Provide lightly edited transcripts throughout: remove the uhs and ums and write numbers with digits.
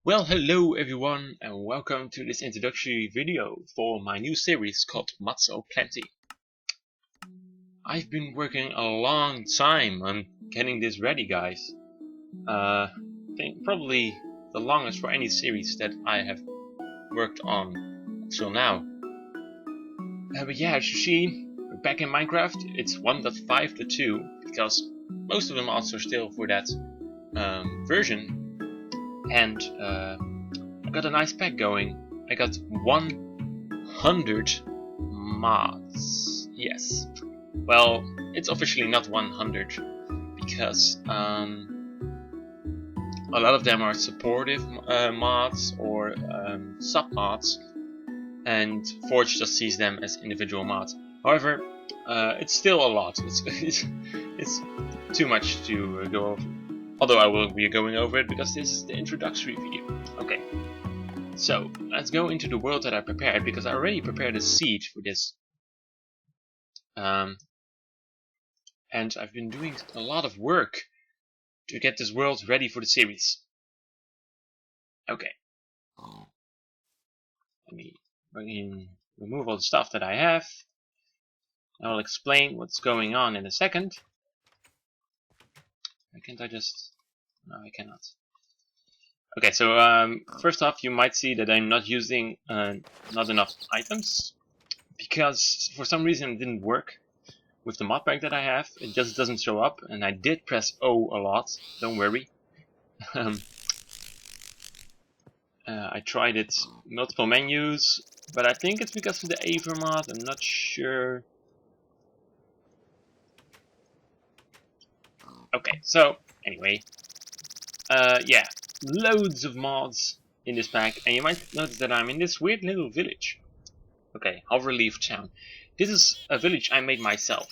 Well, hello everyone and welcome to this introductory video for my new series called Matso Plenty. I've been working a long time on getting this ready, guys. I think probably the longest for any series that I have worked on until now. But yeah, as you see, we're back in Minecraft. It's 1.5.2 because most of the mods are still for that version. And I got a nice pack going. I got 100 mods. Yes. Well, it's officially not 100 because a lot of them are supportive mods or sub mods, and Forge just sees them as individual mods. However, it's still a lot. It's too much to go over. Although I will be going over it because this is the introductory video. Okay, so let's go into the world that I prepared, because I already prepared a seed for this. And I've been doing a lot of work to get this world ready for the series. Okay. Let me remove all the stuff that I have. I will explain what's going on in a second. Why can't I just... No, I cannot. Okay, so first off, you might see that I'm not using not enough items, because for some reason it didn't work with the Modpack that I have. It just doesn't show up, and I did press O a lot, don't worry. I tried it multiple menus, but I think it's because of the Aver mod, I'm not sure. Okay, so anyway, yeah, loads of mods in this pack, and you might notice that I'm in this weird little village. Okay, Hoverleaf Town. This is a village I made myself.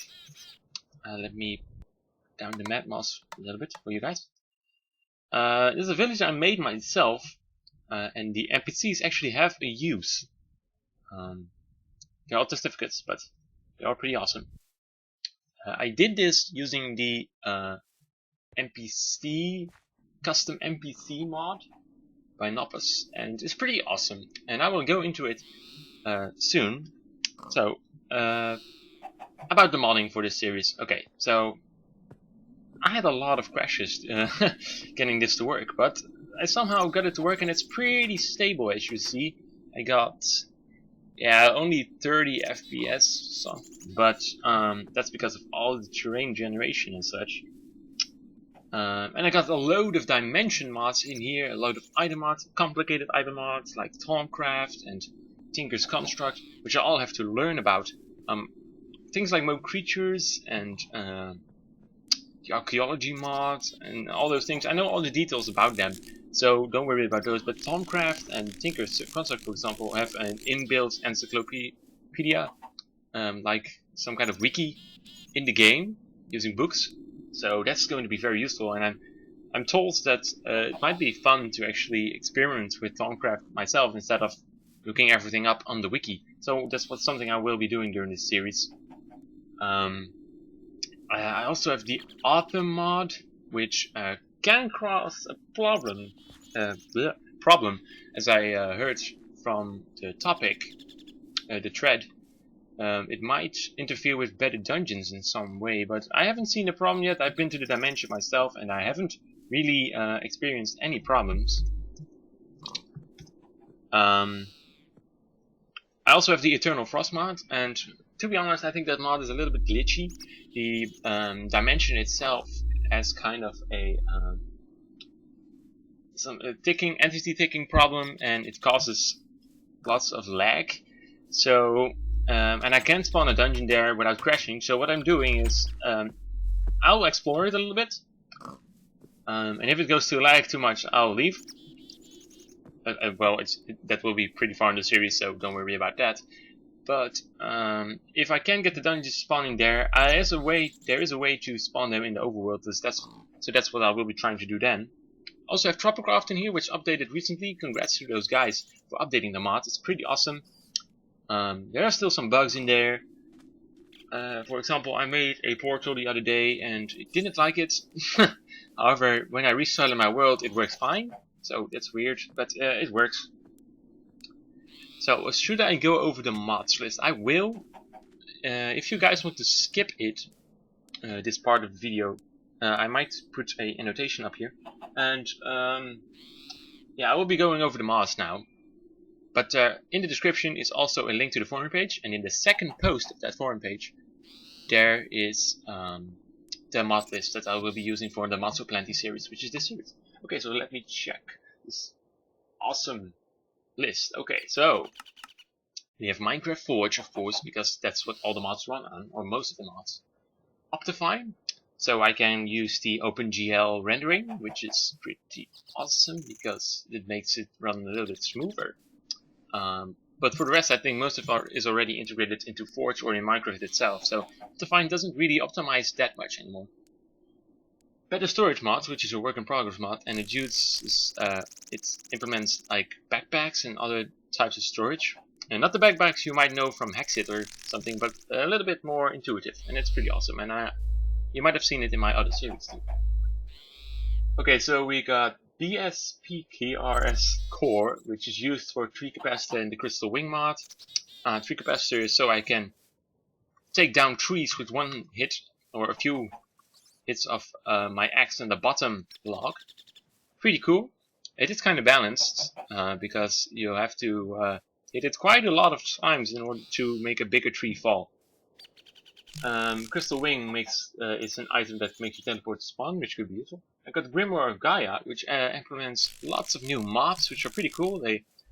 Let me down the map mouse a little bit for you guys. This is a village I made myself, and the NPCs actually have a use. They're all certificates, but they are pretty awesome. I did this using the custom NPC mod by Noppus, and it's pretty awesome, and I will go into it soon. So about the modding for this series. Okay, so I had a lot of crashes getting this to work, but I somehow got it to work, and it's pretty stable, as you see. I got only 30 FPS, so, but that's because of all the terrain generation and such. And I got a load of dimension mods in here, a load of item mods, complicated item mods like Thaumcraft and Tinker's Construct, which I all have to learn about. Things like Mo Creatures and the Archaeology mods and all those things. I know all the details about them, so don't worry about those. But Thaumcraft and Tinker's Construct, for example, have an inbuilt encyclopedia, like some kind of wiki in the game using books. So that's going to be very useful, and I'm told that it might be fun to actually experiment with Thaumcraft myself instead of looking everything up on the wiki. So that's something I will be doing during this series. I also have the Autumn mod, which can cause a problem, as I heard from the topic, the thread. It might interfere with better dungeons in some way, but I haven't seen a problem yet. I've been to the dimension myself, and I haven't really experienced any problems. I also have the Eternal Frost mod, and to be honest, I think that mod is a little bit glitchy. The dimension itself has kind of a entity ticking problem, and it causes lots of lag. So and I can't spawn a dungeon there without crashing. So what I'm doing is I'll explore it a little bit, and if it goes to lag too much, I'll leave. Well, that will be pretty far in the series, so don't worry about that. But if I can get the dungeons spawning there, there is a way to spawn them in the overworld. So that's what I will be trying to do then. Also have Tropicraft in here, which updated recently. Congrats to those guys for updating the mod. It's pretty awesome. There are still some bugs in there. For example, I made a portal the other day and it didn't like it. However, when I restarted my world, it works fine. so that's weird, but it works. So should I go over the mods list? I will. If you guys want to skip it, this part of the video, I might put a annotation up here, and yeah, I will be going over the mods now. But in the description is also a link to the forum page, and in the second post of that forum page, there is the mod list that I will be using for the Matso Plenty series, which is this series. Okay, so let me check this awesome list. Okay, so we have Minecraft Forge, of course, because that's what all the mods run on, or most of the mods. Optifine, so I can use the OpenGL rendering, which is pretty awesome because it makes it run a little bit smoother. But for the rest, I think most of it is already integrated into Forge or in Minecraft itself, so Optifine doesn't really optimize that much anymore. Better Storage mods, which is a work in progress mod, and it implements like backpacks and other types of storage. And not the backpacks you might know from Hexit or something, but a little bit more intuitive, and it's pretty awesome. And you might have seen it in my other series too. Okay, so we got BSPKRS Core, which is used for tree capacitor in the Crystal Wing mod. Tree capacitor is so I can take down trees with one hit or a few hits of my axe on the bottom log. Pretty cool. It is kind of balanced because you have to hit it quite a lot of times in order to make a bigger tree fall. Crystal Wing is an item that makes you teleport to spawn, which could be useful. I got Grimoire of Gaia, which implements lots of new mobs, which are pretty cool.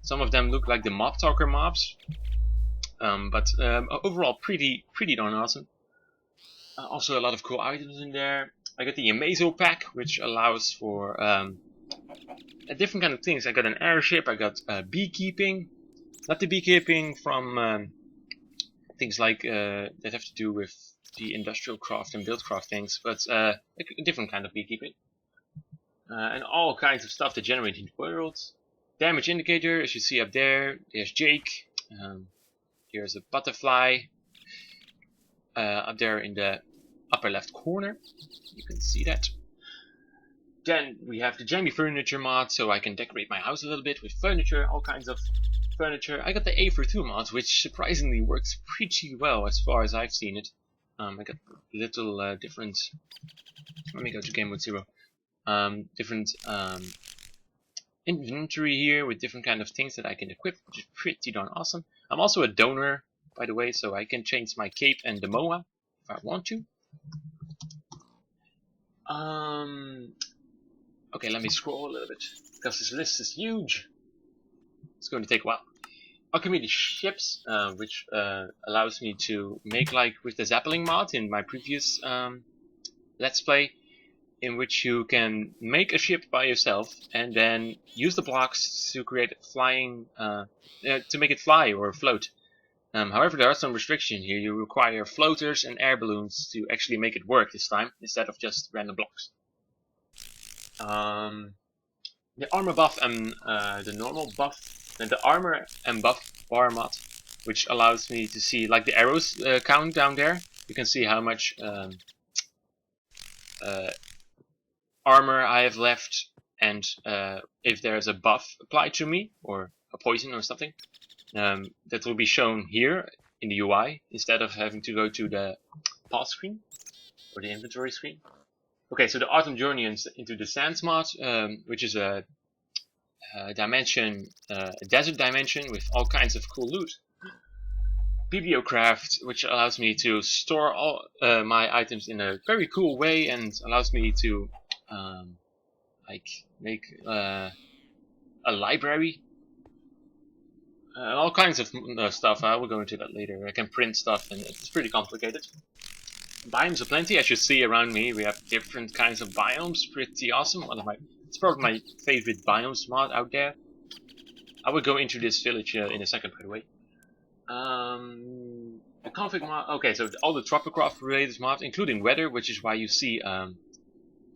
Some of them look like the Mob Talker mobs, but overall pretty darn awesome. Also a lot of cool items in there. I got the Amazo pack, which allows for different kind of things. I got an airship, I got beekeeping. Not the beekeeping from things like that have to do with the industrial craft and buildcraft things, but a different kind of beekeeping. And all kinds of stuff that generate in the world. Damage indicator, as you see up there. There's Jake. Here's a butterfly. Up there in the upper left corner. You can see that. Then we have the Jammy Furniture mod, so I can decorate my house a little bit with furniture, all kinds of furniture. I got the A for 2 mod, which surprisingly works pretty well as far as I've seen it. I got little different. Let me go to game mode 0. Different inventory here with different kind of things that I can equip, which is pretty darn awesome. I'm also a donor, by the way, so I can change my cape and the MOA if I want to. Okay, let me scroll a little bit because this list is huge. It's going to take a while. Alchemy ships, which allows me to make like with the Zeppelin mod in my previous Let's Play, in which you can make a ship by yourself and then use the blocks to create flying, to make it fly or float. However, there are some restrictions here. You require floaters and air balloons to actually make it work this time, instead of just random blocks. The armor buff and the normal buff, and the armor and buff bar mod, which allows me to see like the arrows count down there. You can see how much armor I have left, and if there's a buff applied to me or a poison or something, that will be shown here in the UI instead of having to go to the pause screen or the inventory screen. Okay, so the Autumn Journey into the Sands mod, which is a dimension, a desert dimension with all kinds of cool loot. Bibliocraft, which allows me to store all my items in a very cool way and allows me to like make a library. All kinds of stuff. I will go into that later. I can print stuff, and it's pretty complicated. Biomes aplenty, as you see around me. We have different kinds of biomes. Pretty awesome. It's probably my favorite biomes mod out there. I will go into this village in a second, by the way. The config mod. Okay, so all the Tropicraft related mods, including weather, which is why you see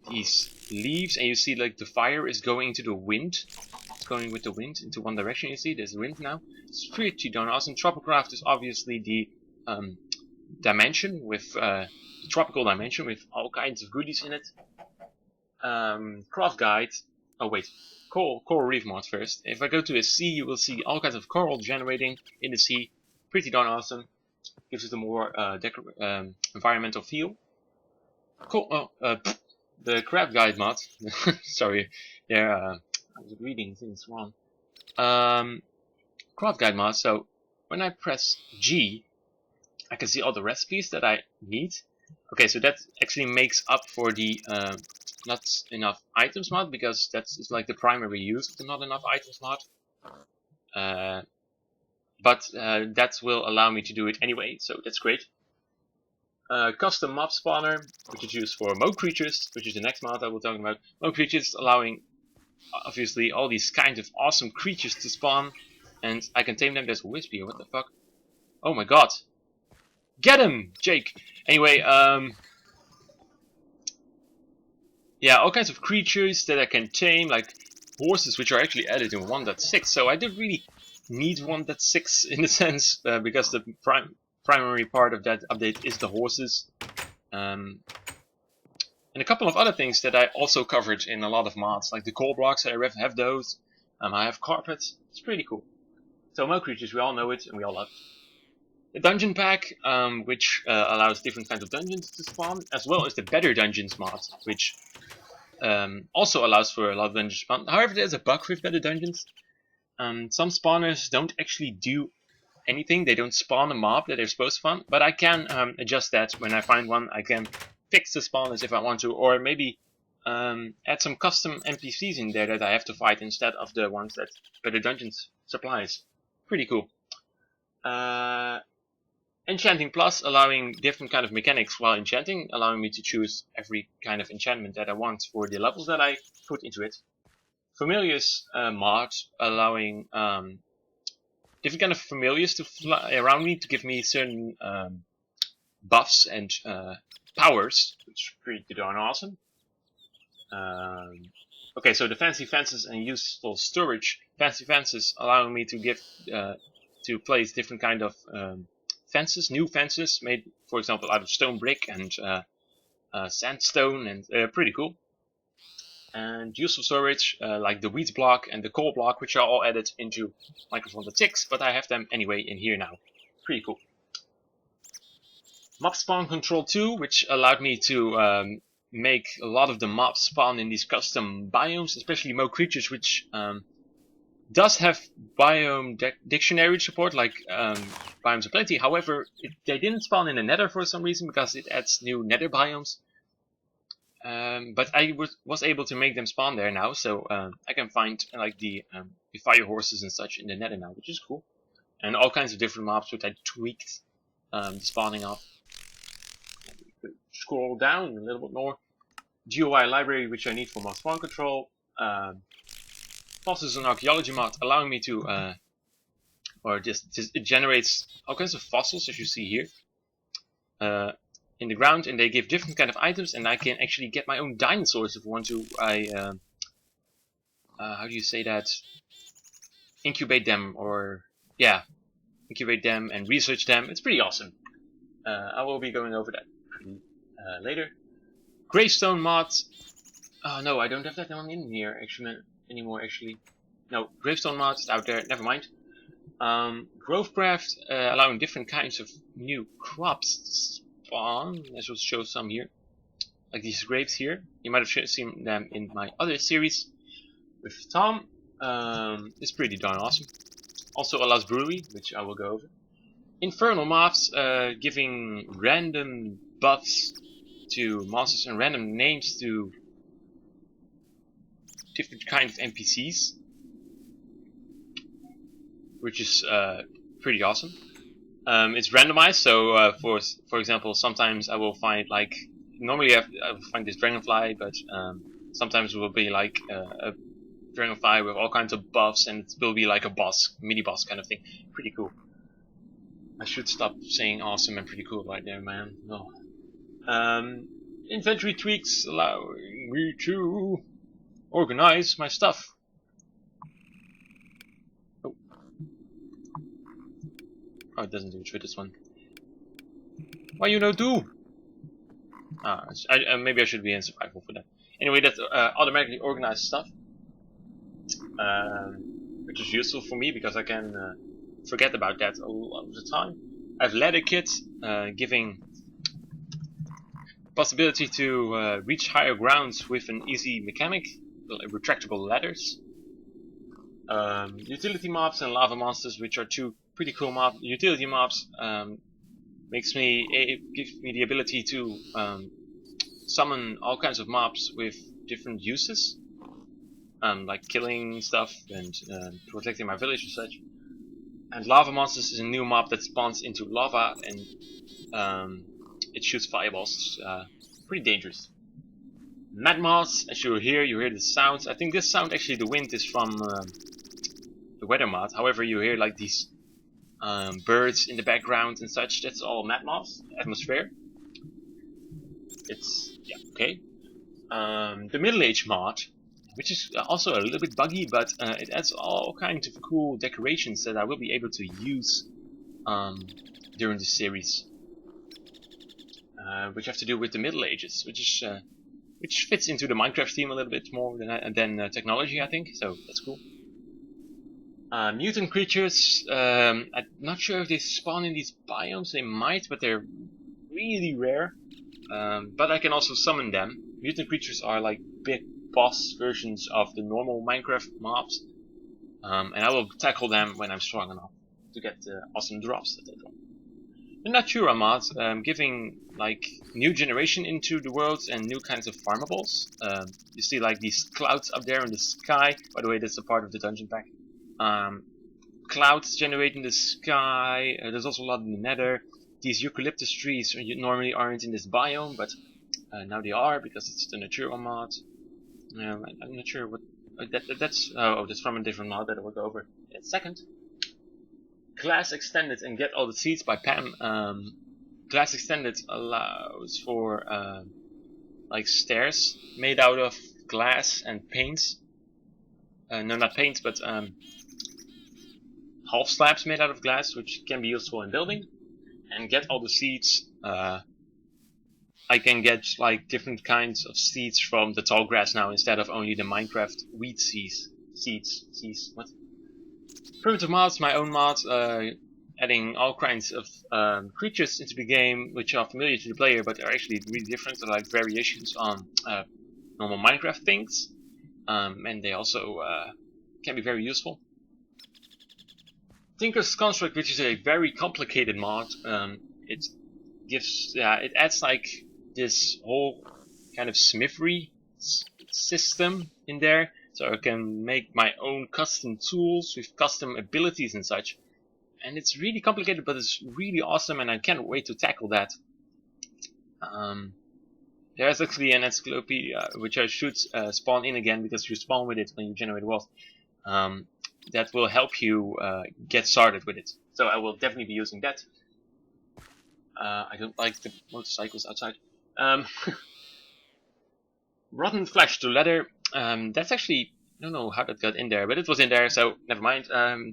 these leaves, and you see like the fire is going into the wind. It's going with the wind into one direction. You see, there's wind now. It's pretty darn awesome. Tropicraft is obviously the dimension with the tropical dimension with all kinds of goodies in it. Craft guide, Oh wait, coral reef mod first. If I go to a sea, you will see all kinds of coral generating in the sea. Pretty darn awesome. Gives it a more environmental feel. Cool. Oh, the crab guide mod. Sorry, there. I was reading things wrong. Crab guide mod. So when I press G, I can see all the recipes that I need. Okay, so that actually makes up for the not enough items mod, because that's like the primary use of the not enough items mod. But that will allow me to do it anyway, so that's great. Custom mob spawner, which is used for Mo creatures, which is the next mod I will talk about. Mo creatures allowing, obviously, all these kinds of awesome creatures to spawn, and I can tame them. There's a wisp here. What the fuck? Oh my god! Get him, Jake. Anyway, yeah, all kinds of creatures that I can tame, like horses, which are actually added in 1.6. So I don't really need 1.6 in a sense, because the primary part of that update is the horses. And a couple of other things that I also covered in a lot of mods, like the coal blocks. I have those. I have carpets. It's pretty cool. So Mo creatures, we all know it and we all love it. The dungeon pack, which allows different kinds of dungeons to spawn, as well as the better dungeons mod, which also allows for a lot of dungeons spawn. However, there's a bug with better dungeons. Some spawners don't actually do anything. They don't spawn a mob that they're supposed to spawn, but I can adjust that when I find one. I can fix the spawners if I want to, or maybe add some custom NPCs in there that I have to fight instead of the ones that better dungeons supplies. Pretty cool. Enchanting Plus, allowing different kind of mechanics while enchanting, allowing me to choose every kind of enchantment that I want for the levels that I put into it. Familiars mod, allowing different kind of familiars to fly around me to give me certain buffs and powers, which is pretty darn awesome. Okay, so the fancy fences and useful storage. Fancy fences allowing me to give to place different kind of fences, new fences made, for example, out of stone brick and sandstone, and pretty cool. And useful storage, like the wheat block and the coal block, which are all added into Minecraft 1.6, but I have them anyway in here now. Pretty cool. Mob spawn control 2, which allowed me to make a lot of the mobs spawn in these custom biomes, especially Mo creatures, which does have biome dictionary support, like biomes of plenty. However, they didn't spawn in the nether for some reason, because it adds new nether biomes. But I was able to make them spawn there now, so I can find like the fire horses and such in the nether now, which is cool. And all kinds of different mobs which I tweaked the spawning of. Scroll down a little bit more. GUI library, which I need for mob spawn control. Fossils and archaeology mod, allowing me to, or just it generates all kinds of fossils, as you see here, in the ground, and they give different kind of items, and I can actually get my own dinosaurs if I want to. How do you say that? Incubate them, or yeah, incubate them and research them. It's pretty awesome. I will be going over that pretty later. Gravestone mod. Oh no, I don't have that one in here anymore. Actually, no, gravestone mod is out there. Never mind. Grovecraft, allowing different kinds of new crops to spawn. Let's just show some here, like these grapes here. You might have seen them in my other series with Tom. It's pretty darn awesome. Also allows brewery, which I will go over. Infernal mobs, giving random buffs to monsters and random names to different kind of NPCs, which is pretty awesome. It's randomized, so for example, sometimes I will find like normally I will find this dragonfly, but sometimes it will be like a dragonfly with all kinds of buffs, and it will be like a boss, mini boss kind of thing. Pretty cool. I should stop saying awesome and pretty cool right there, man. No. Inventory tweaks allowing me to organize my stuff. Oh, it doesn't do it for this one. Why you no do? Maybe I should be in survival for that. Anyway, that automatically organized stuff. which is useful for me because I can forget about that a lot of the time. I have ladder kit, giving possibility to reach higher grounds with an easy mechanic, retractable ladders. Utility mobs and lava monsters, which are two pretty cool mobs. Utility mobs gives me the ability to summon all kinds of mobs with different uses, like killing stuff and protecting my village and such. And lava monsters is a new mob that spawns into lava and it shoots fireballs. Pretty dangerous. Mad moths, as you hear the sounds. I think this sound, actually, the wind is from the weather mod. However, you hear like these birds in the background and such. That's all mad moths, atmosphere. It's, yeah, okay. The middle age mod, which is also a little bit buggy, but it adds all kinds of cool decorations that I will be able to use during the series, which have to do with the Middle Ages, which fits into the Minecraft theme a little bit more than technology, I think. So that's cool. Mutant creatures. I'm not sure if they spawn in these biomes. They might, but they're really rare. But I can also summon them. Mutant creatures are like big boss versions of the normal Minecraft mobs, and I will tackle them when I'm strong enough to get the awesome drops that they drop. The Natura mods, giving like new generation into the worlds and new kinds of farmables. You see like these clouds up there in the sky. By the way, that's a part of the dungeon pack. Clouds generate in the sky. There's also a lot in the nether. These eucalyptus trees normally aren't in this biome, but now they are because it's the Natura mod. I'm not sure what that's. That's from a different mod that I will go over in a second. Class Extended and Get All the Seeds by Pam. Class Extended allows for like stairs made out of glass and paints. No, not paint, but half slabs made out of glass, which can be useful in building. And Get All the Seeds. I can get like different kinds of seeds from the tall grass now instead of only the Minecraft wheat seeds. What? Primitive mods, my own mods, adding all kinds of creatures into the game which are familiar to the player but are actually really different. They're like variations on normal Minecraft things, and they also can be very useful. Tinker's Construct, which is a very complicated mod. It adds like this whole kind of smithery system in there, so I can make my own custom tools with custom abilities and such. And it's really complicated, but it's really awesome, and I can't wait to tackle that. There's actually an encyclopedia, which I should spawn in again, because you spawn with it when you generate worlds. That will help you get started with it. So I will definitely be using that. I don't like the motorcycles outside. Rotten flesh to leather. That's actually, I don't know how that got in there, but it was in there, so never mind.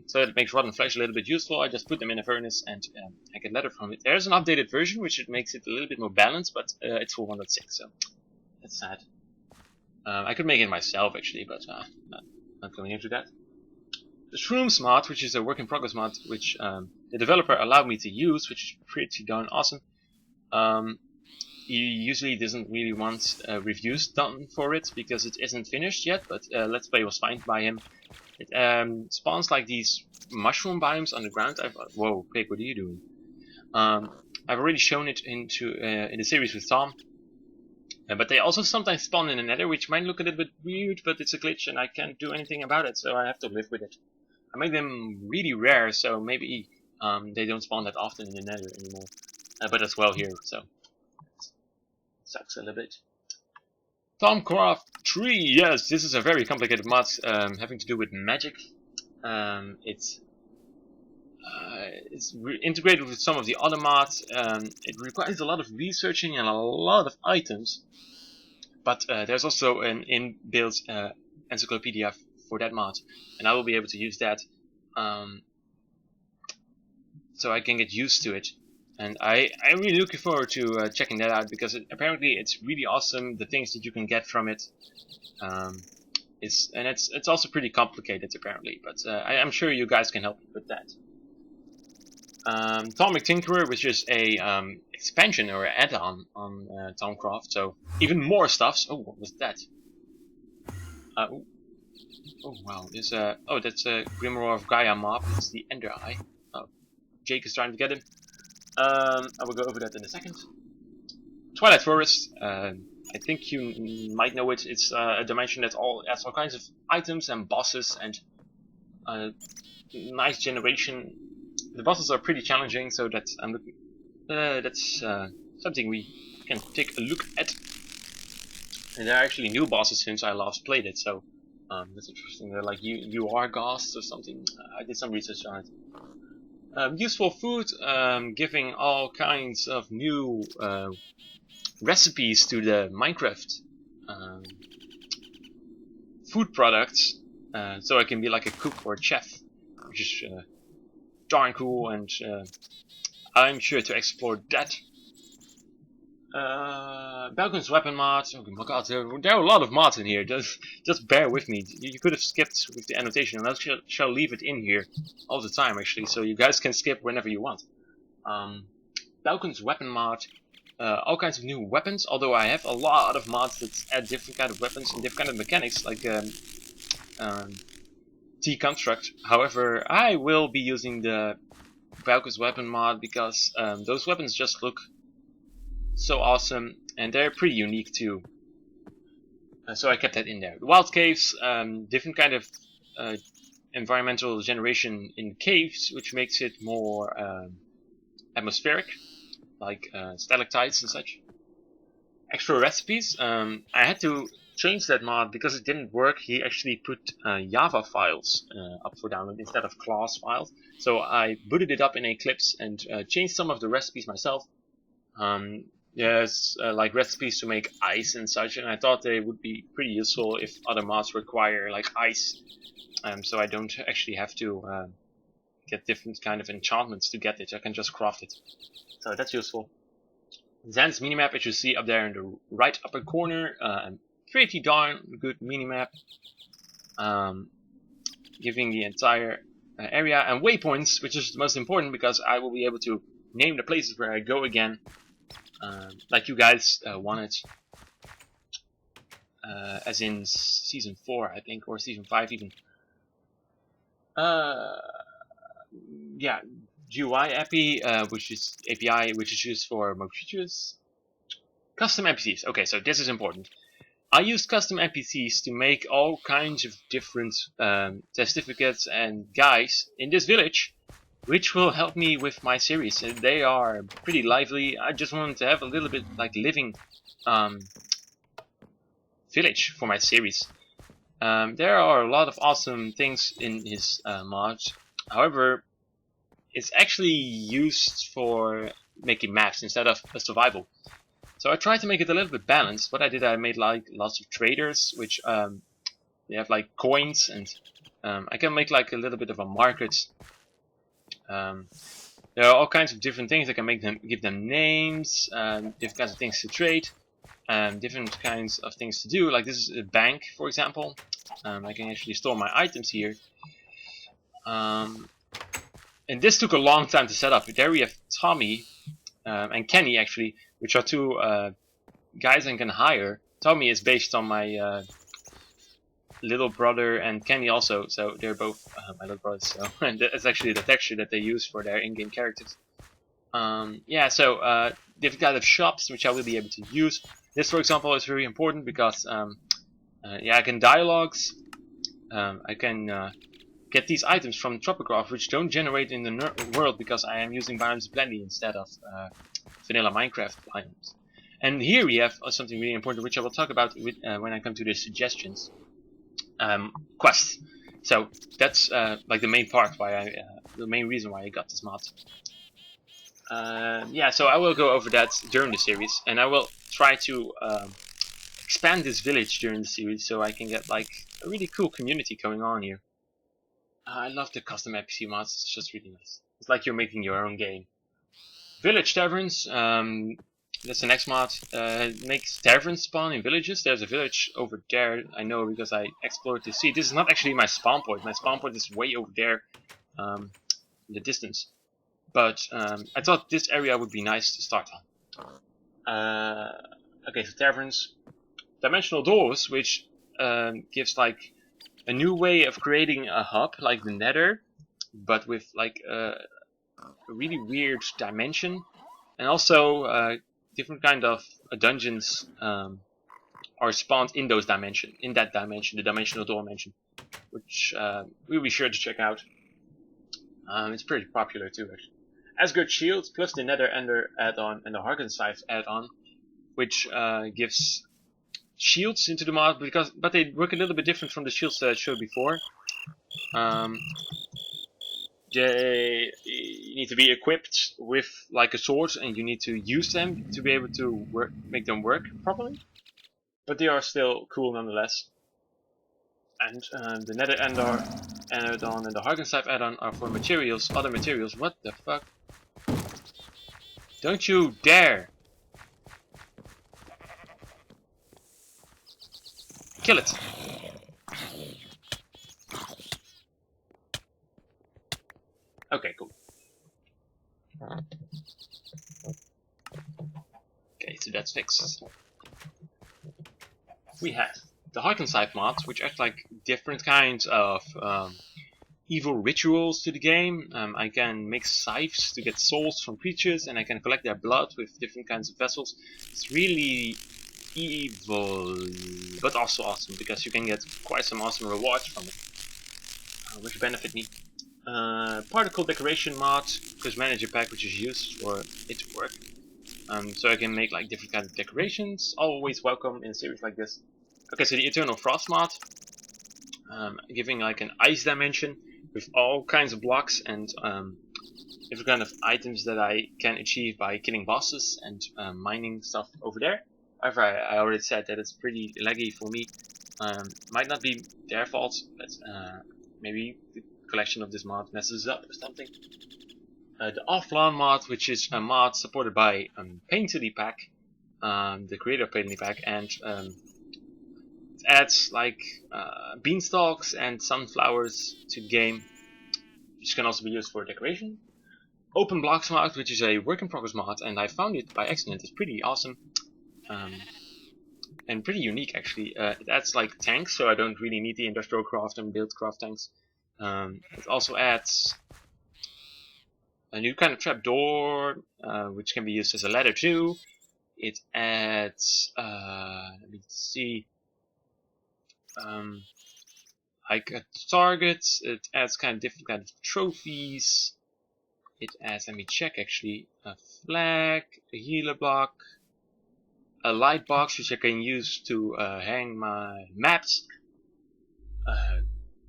So it makes rotten flesh a little bit useful. I just put them in a furnace and I get leather from it. There's an updated version which makes it a little bit more balanced, but it's for 1.6, so that's sad. I could make it myself actually, but not going into that. The Shrooms mod, which is a work in progress mod, which the developer allowed me to use, which is pretty darn awesome. He usually doesn't really want reviews done for it because it isn't finished yet, but Let's Play was fine by him. It spawns like these mushroom biomes on the ground. Whoa, Pig, what are you doing? I've already shown it in the series with Tom. But they also sometimes spawn in the nether, which might look a little bit weird, but it's a glitch and I can't do anything about it, so I have to live with it. I make them really rare, so maybe they don't spawn that often in the nether anymore. But as well here, so sucks a little bit. Tomcraft 3, yes, this is a very complicated mod having to do with magic. It's integrated with some of the other mods. It requires a lot of researching and a lot of items, but there's also an inbuilt encyclopedia for that mod, and I will be able to use that so I can get used to it. And I'm really looking forward to checking that out, because apparently it's really awesome, the things that you can get from it. and it's also pretty complicated apparently, but I'm sure you guys can help me with that. Atomic Tinkerer, which is a expansion or add-on on Thaumcraft, so even more stuffs. Oh, what was that? Oh wow, there's that's a Grimoire of Gaia mob. It's the Ender Eye. Oh, Jake is trying to get him. I will go over that in a second. Twilight Forest. I think you might know it. It's a dimension that has all kinds of items and bosses and nice generation. The bosses are pretty challenging, so that's something we can take a look at. And there are actually new bosses since I last played it, so that's interesting. They're like UR ghosts or something. I did some research on it. Useful food, giving all kinds of new recipes to the Minecraft food products, so I can be like a cook or a chef, which is darn cool, and I'm sure to explore that. Balcon's weapon mods. Oh my god, there are a lot of mods in here. Just bear with me. You could have skipped with the annotation, and I shall leave it in here all the time actually, so you guys can skip whenever you want. Balcon's weapon mod. All kinds of new weapons, although I have a lot of mods that add different kind of weapons and different kind of mechanics, like T-Construct. However, I will be using the Balcon's weapon mod because those weapons just look so awesome, and they're pretty unique too. So I kept that in there. The Wild Caves, different kind of environmental generation in caves, which makes it more atmospheric, like stalactites and such. Extra recipes. I had to change that mod because it didn't work. He actually put Java files up for download instead of class files. So I booted it up in Eclipse and changed some of the recipes myself. There's like recipes to make ice and such, and I thought they would be pretty useful if other mods require like ice, so I don't actually have to get different kind of enchantments to get it. I can just craft it, so that's useful. Zan's minimap, as you see up there in the right upper corner, pretty darn good minimap, giving the entire area and waypoints, which is the most important because I will be able to name the places where I go again. Like you guys wanted, as in season 4, I think, or season 5 even. Yeah, GUI API, which is used for Magix. Custom NPCs. Okay, so this is important. I used custom NPCs to make all kinds of different certificates and guides in this village, which will help me with my series. They are pretty lively. I just wanted to have a little bit like living village for my series. There are a lot of awesome things in his mods. However, it's actually used for making maps instead of a survival. So I tried to make it a little bit balanced. What I did, I made like lots of traders, which they have like coins, and I can make like a little bit of a market. There are all kinds of different things. I can make them, give them names, different kinds of things to trade, different kinds of things to do. Like this is a bank, for example. I can actually store my items here. And this took a long time to set up. There we have Tommy and Kenny, actually, which are two guys I can hire. Tommy is based on my little brother, and Kenny also, so they're both my little brothers. So and that's actually the texture that they use for their in-game characters. Yeah, so different kind of shops which I will be able to use. This, for example, is very important because yeah, I can dialogues. I can get these items from Tropicraft, which don't generate in the world because I am using Biomes Plenty instead of vanilla Minecraft biomes. And here we have something really important, which I will talk about with, when I come to the suggestions. Quests. So that's like the main part why the main reason why I got this mod. Yeah, so I will go over that during the series, and I will try to expand this village during the series so I can get like a really cool community going on here. I love the custom NPC mods. It's just really nice. It's like you're making your own game. Village taverns. that's the next mod. It makes taverns spawn in villages. There's a village over there, I know because I explored to see. This is not actually my spawn point. My spawn point is way over there in the distance. But I thought this area would be nice to start on. Okay, so taverns. Dimensional doors, which gives like a new way of creating a hub, like the Nether, but with like a really weird dimension. And also different kind of dungeons are spawned in those dimension, the dimensional door dimension, which we'll be sure to check out. It's pretty popular too, actually. Asgard Shields plus the Nether Ender add-on and the Harken Scythe add-on, which gives shields into the mod, but they work a little bit different from the shields that I showed before. They need to be equipped with like a sword, and you need to use them to be able to make them work properly. But they are still cool nonetheless. And the Nether Ender add-on and the Harken Scythe add-on are for materials, other materials. What the fuck? Don't you dare! Kill it! Okay, cool. Okay, so that's fixed. We have the Harken Scythe mods, which add like different kinds of evil rituals to the game. I can make scythes to get souls from creatures, and I can collect their blood with different kinds of vessels. It's really evil, but also awesome, because you can get quite some awesome rewards from it, which benefit me. Particle decoration mod, cosmanager pack, which is used for it to work. So I can make like different kinds of decorations, always welcome in a series like this. Okay, so the Eternal Frost mod, giving like an ice dimension with all kinds of blocks and different kind of items that I can achieve by killing bosses and mining stuff over there. However, I already said that it's pretty laggy for me. Might not be their fault, but maybe the collection of this mod messes up or something. The Offlawn mod, which is a mod supported by Painterly Pack, the creator of Painterly Pack, and it adds like beanstalks and sunflowers to the game, which can also be used for decoration. Open Blocks mod, which is a work in progress mod, and I found it by accident. It's pretty awesome. And pretty unique actually. It adds like tanks, so I don't really need the industrial craft and build craft tanks. It also adds a new kind of trapdoor, which can be used as a ladder too. It adds, let me see, like a target. It adds kind of different kind of trophies. It adds, let me check actually, a flag, a healer block, a light box which I can use to hang my maps.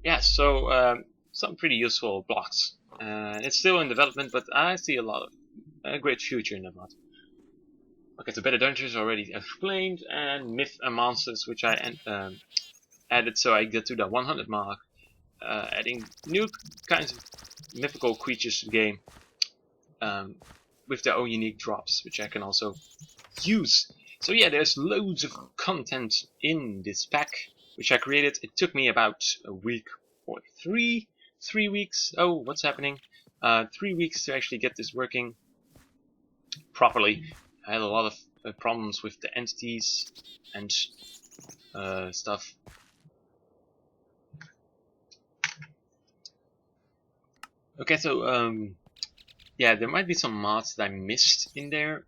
Yeah, so some pretty useful blocks. It's still in development, but I see a great future in that mod. Okay, so Better Dungeons already explained, and Myth and Monsters, which I added so I get to the 100 mark, adding new kinds of mythical creatures to the game with their own unique drops, which I can also use. So yeah, there's loads of content in this pack, which I created. It took me about a week or 3 weeks. Oh, what's happening? 3 weeks to actually get this working properly. I had a lot of problems with the entities and stuff. Okay, so yeah, there might be some mods that I missed in there.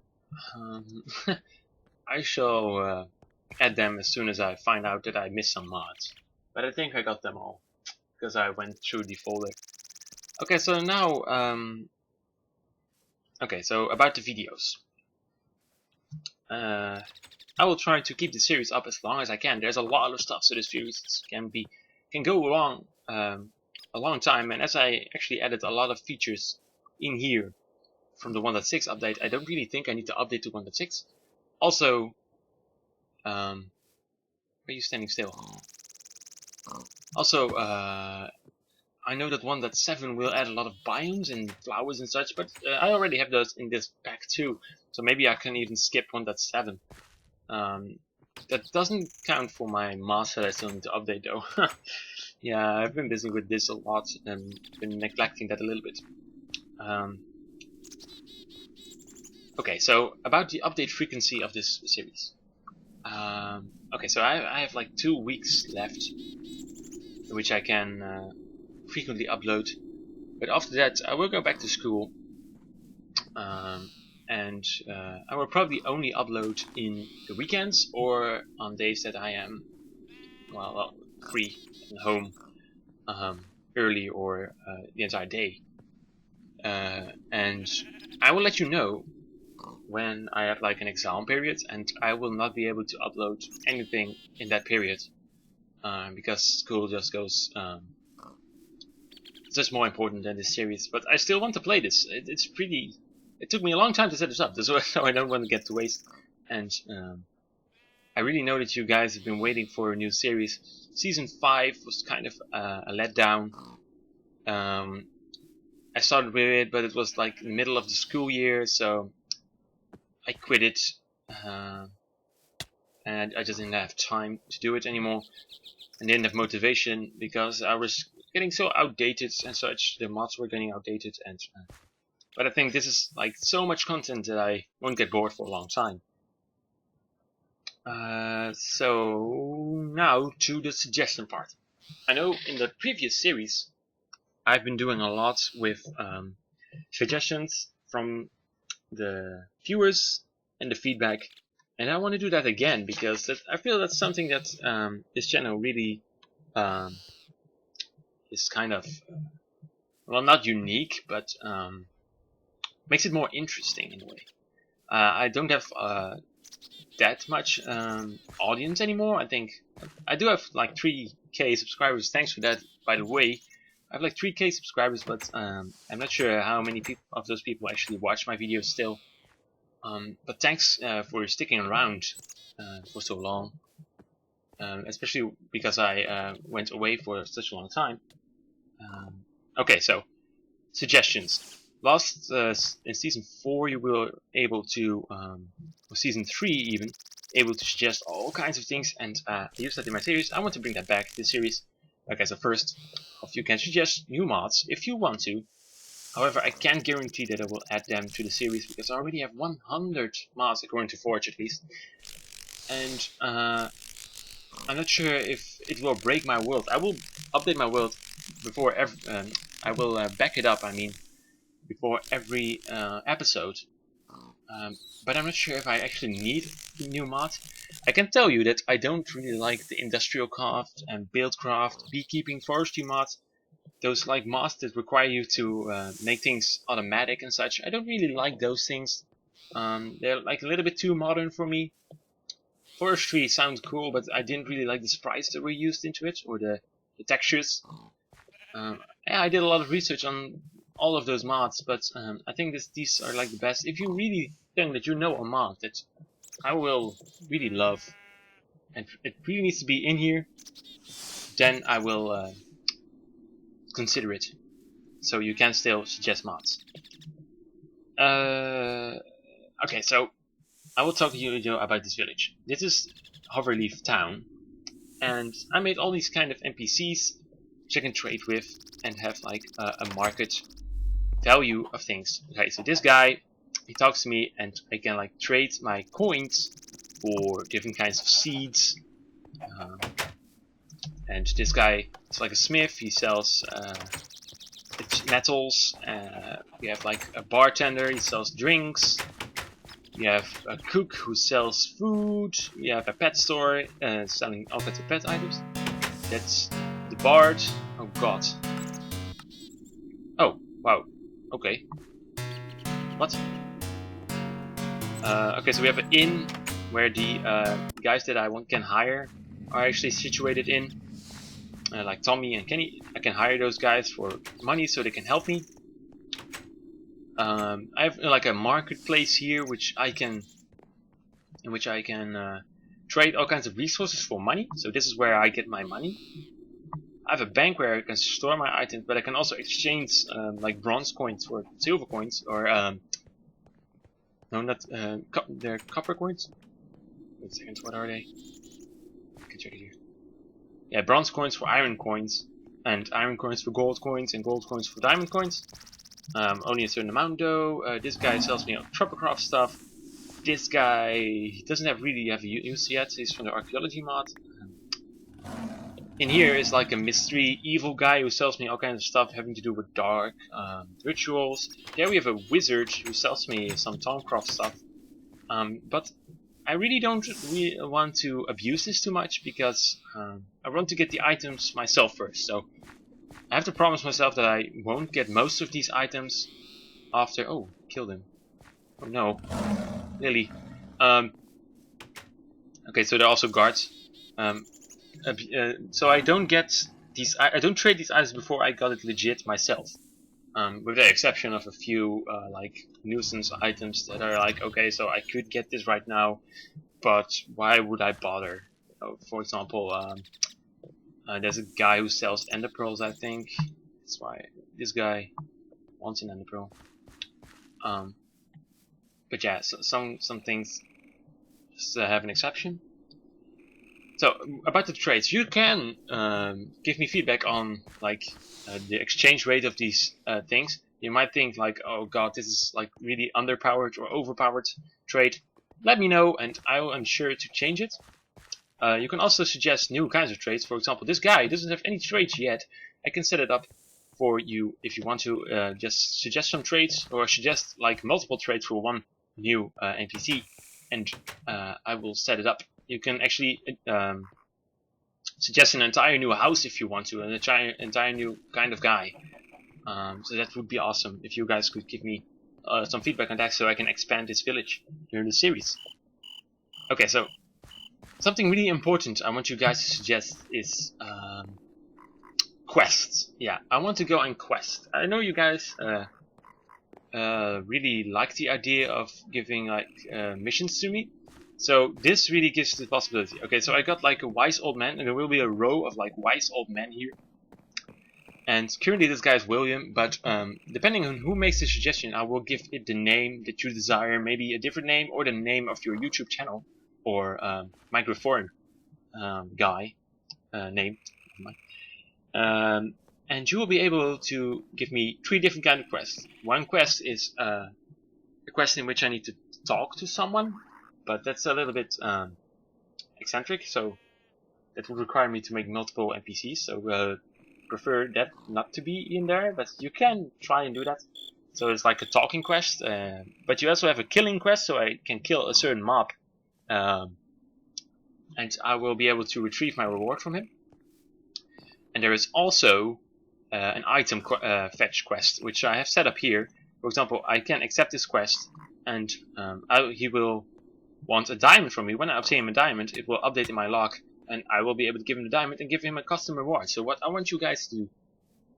I shall add them as soon as I find out that I missed some mods. But I think I got them all, because I went through the folder. Okay, so now, okay, so about the videos. I will try to keep the series up as long as I can. There's a lot of stuff, so this series can go along a long time. And as I actually added a lot of features in here from the 1.6 update, I don't really think I need to update to 1.6. Also, why are you standing still? Also, I know that 1.7 will add a lot of biomes and flowers and such, but I already have those in this pack too, so maybe I can even skip 1.7. That doesn't count for my mods that I still need to update though. Yeah, I've been busy with this a lot and been neglecting that a little bit. Okay, so about the update frequency of this series. Okay, so I have like 2 weeks left, in which I can frequently upload. But after that, I will go back to school, and I will probably only upload in the weekends or on days that I am well free and home early or the entire day. And I will let you know when I have like an exam period, and I will not be able to upload anything in that period because school just goes. It's just more important than this series, but I still want to play this. It's pretty. It took me a long time to set this up, so I don't want to get to waste. And I really know that you guys have been waiting for a new series. Season 5 was kind of a letdown. I started with it, but it was like in the middle of the school year, so I quit it. And I just didn't have time to do it anymore. And didn't have motivation because I was getting so outdated and such. The mods were getting outdated, and but I think this is like so much content that I won't get bored for a long time. So now to the suggestion part. I know in the previous series I've been doing a lot with suggestions from the viewers and the feedback, and I want to do that again because I feel that's something that this channel really is kind of well, not unique, but makes it more interesting in a way. I don't have that much audience anymore. I think I do have like 3K subscribers. Thanks for that, by the way. I have like 3K subscribers, but I'm not sure how many of those people actually watch my videos still. But thanks for sticking around for so long, especially because I went away for such a long time. Okay, so suggestions. Last in season 4, you were able to, or season 3 even, able to suggest all kinds of things, and I used that in my series. I want to bring that back this series. Okay, so first off, you can suggest new mods if you want to. However, I can't guarantee that I will add them to the series because I already have 100 mods according to Forge at least, and I'm not sure if it will break my world. I will update my world before every. I will back it up. I mean, before every episode. But I'm not sure if I actually need the new mod. I can tell you that I don't really like the industrial craft and buildcraft, beekeeping, forestry mods. Those like mods that require you to make things automatic and such. I don't really like those things. They're like a little bit too modern for me. Forestry sounds cool, but I didn't really like the sprites that were used into it, or the textures. Yeah, I did a lot of research on all of those mods, but I think these are like the best. If you really think that you know a mod that I will really love, and it really needs to be in here, then I will consider it. So you can still suggest mods. Okay, so I will talk to you about this village. This is Hoverleaf Town, and I made all these kind of NPCs which I can trade with and have like a market value of things. Okay, so this guy, he talks to me, and I can like trade my coins for different kinds of seeds. And this guy is like a smith. He sells metals. We have like a bartender. He sells drinks. We have a cook who sells food. We have a pet store selling all kinds of pet items. That's the bard. Oh god. Oh, wow. Okay. What? Okay, so we have an inn where the guys that I can hire are actually situated in. Like Tommy and Kenny. I can hire those guys for money so they can help me. I have like a marketplace here in which I can trade all kinds of resources for money. So this is where I get my money. I have a bank where I can store my items, but I can also exchange like bronze coins for silver coins, or no, not they're copper coins. Wait a second, what are they? I can check it here. Yeah, bronze coins for iron coins, and iron coins for gold coins, and gold coins for diamond coins. Only a certain amount though. This guy sells me Tropicraft stuff. This guy doesn't really have a use yet. He's from the archaeology mod. In here is like a mystery evil guy who sells me all kinds of stuff having to do with dark rituals. There we have a wizard who sells me some Thaumcraft stuff. But I really don't want to abuse this too much, because I want to get the items myself first. So I have to promise myself that I won't get most of these items after... Oh, killed him. Oh no. Lily. Okay, so they're also guards. So I don't get these... I don't trade these items before I got it legit myself. With the exception of a few like nuisance items that are like, okay, so I could get this right now, but why would I bother? For example, there's a guy who sells ender pearls, I think. That's why this guy wants an ender pearl. But yeah, so some things just have an exception. So about the trades, you can give me feedback on like the exchange rate of these things. You might think like, oh god, this is like really underpowered or overpowered trade. Let me know, and I will ensure to change it. You can also suggest new kinds of trades. For example, this guy doesn't have any trades yet. I can set it up for you if you want to just suggest some trades, or suggest like multiple trades for one new NPC, and I will set it up. You can actually suggest an entire new house if you want to, an entire new kind of guy. So that would be awesome if you guys could give me some feedback on that, so I can expand this village during the series. Okay, so something really important I want you guys to suggest is quests. Yeah, I want to go and quest. I know you guys really like the idea of giving like missions to me. So this really gives the possibility. Okay, so I got like a wise old man, and there will be a row of like wise old men here. And currently this guy is William, but depending on who makes the suggestion, I will give it the name that you desire, maybe a different name, or the name of your YouTube channel, or microphone guy name. And you will be able to give me 3 different kind of quests. One quest is a quest in which I need to talk to someone, but that's a little bit eccentric, so that would require me to make multiple NPCs, so prefer that not to be in there, but you can try and do that. So it's like a talking quest, but you also have a killing quest, so I can kill a certain mob, and I will be able to retrieve my reward from him. And there is also an item fetch quest, which I have set up here. For example, I can accept this quest, and he will want a diamond from me. When I obtain a diamond, it will update in my log, and I will be able to give him the diamond and give him a custom reward. So what I want you guys to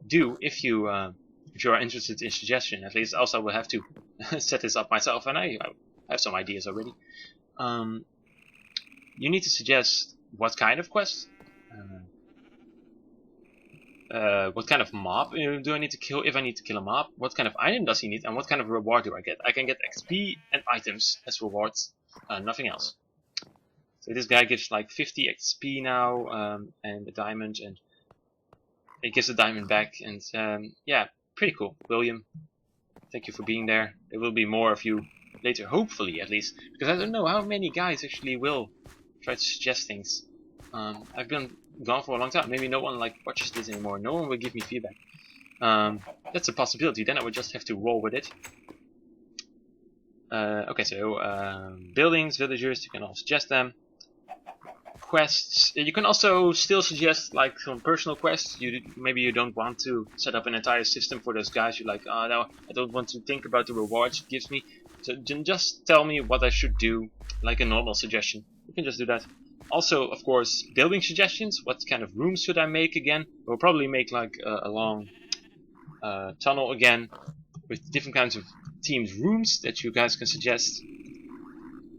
do, if you are interested in suggestion, at least also I will have to set this up myself, and I have some ideas already. You need to suggest what kind of quest, what kind of mob do I need to kill if I need to kill a mob, what kind of item does he need, and what kind of reward do I get. I can get XP and items as rewards, nothing else. So this guy gives like 50 XP now, and a diamond, and it gives a diamond back, and yeah, pretty cool. William, thank you for being there. There will be more of you later, hopefully at least, because I don't know how many guys actually will try to suggest things. I've been gone for a long time. Maybe no one like watches this anymore. No one will give me feedback. That's a possibility. Then I would just have to roll with it. Okay, so buildings, villagers, you can all suggest them. Quests, you can also still suggest like some personal quests. Maybe you don't want to set up an entire system for those guys. You're like, oh no, I don't want to think about the rewards it gives me. So just tell me what I should do, like a normal suggestion. You can just do that. Also, of course, building suggestions. What kind of rooms should I make again? We'll probably make like a long tunnel again with different kinds of themed rooms that you guys can suggest.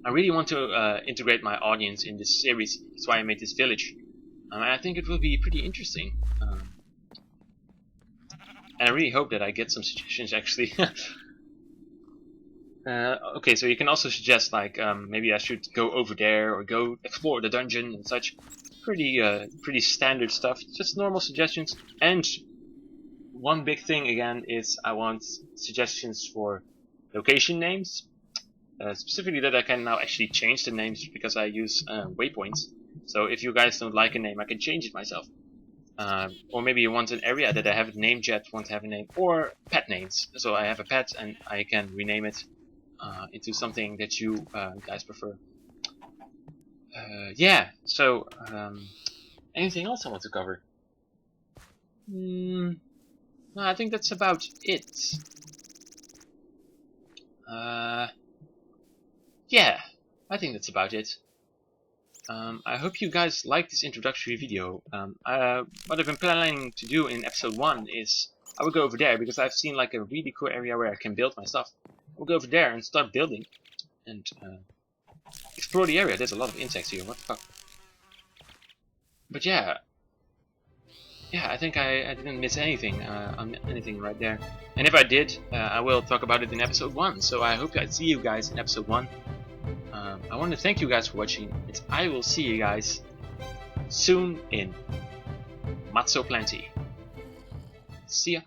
I really want to integrate my audience in this series. That's why I made this village. And I think it will be pretty interesting. And I really hope that I get some suggestions actually. Okay, so you can also suggest like maybe I should go over there or go explore the dungeon and such. Pretty standard stuff, just normal suggestions. And one big thing again is I want suggestions for location names. Specifically that I can now actually change the names because I use waypoints. So if you guys don't like a name, I can change it myself. Or maybe you want an area that I haven't named yet, want to have a name, or pet names. So I have a pet and I can rename it into something that you guys prefer. Yeah, so anything else I want to cover? No, I think that's about it. Yeah, I think that's about it. I hope you guys liked this introductory video. What I've been planning to do in episode 1 is I will go over there because I've seen like a really cool area where I can build my stuff. We'll go over there and start building and explore the area. There's a lot of insects here. What the fuck? But yeah, I think I didn't miss anything on anything right there. And if I did, I will talk about it in episode 1. So I hope I see you guys in episode 1. I want to thank you guys for watching, and I will see you guys soon in Matso Plenty. See ya.